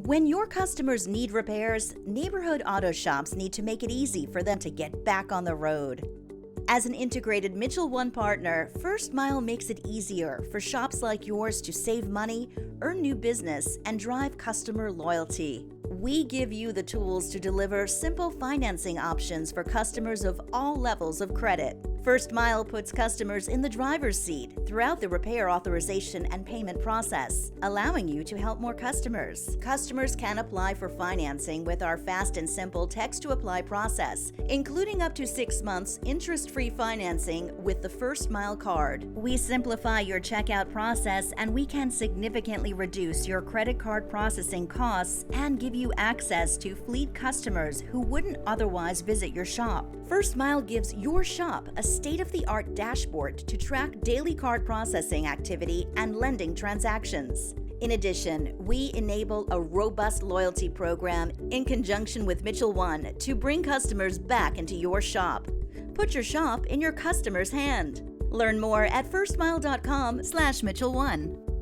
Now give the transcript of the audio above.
When your customers need repairs, neighborhood auto shops need to make it easy for them to get back on the road. As an integrated Mitchell 1 partner, 1stMILE makes it easier for shops like yours to save money, earn new business, and drive customer loyalty. We give you the tools to deliver simple financing options for customers of all levels of credit. 1stMILE puts customers in the driver's seat throughout the repair authorization and payment process, allowing you to help more customers. Customers can apply for financing with our fast and simple text-to-apply process, including up to 6 months interest-free financing with the 1stMILE card. We simplify your checkout process, and we can significantly reduce your credit card processing costs and give you access to fleet customers who wouldn't otherwise visit your shop. 1stMILE gives your shop a state-of-the-art dashboard to track daily card processing activity and lending transactions. In addition, we enable a robust loyalty program in conjunction with Mitchell 1 to bring customers back into your shop. Put your shop in your customer's hand. Learn more at 1stmile.com/Mitchell1.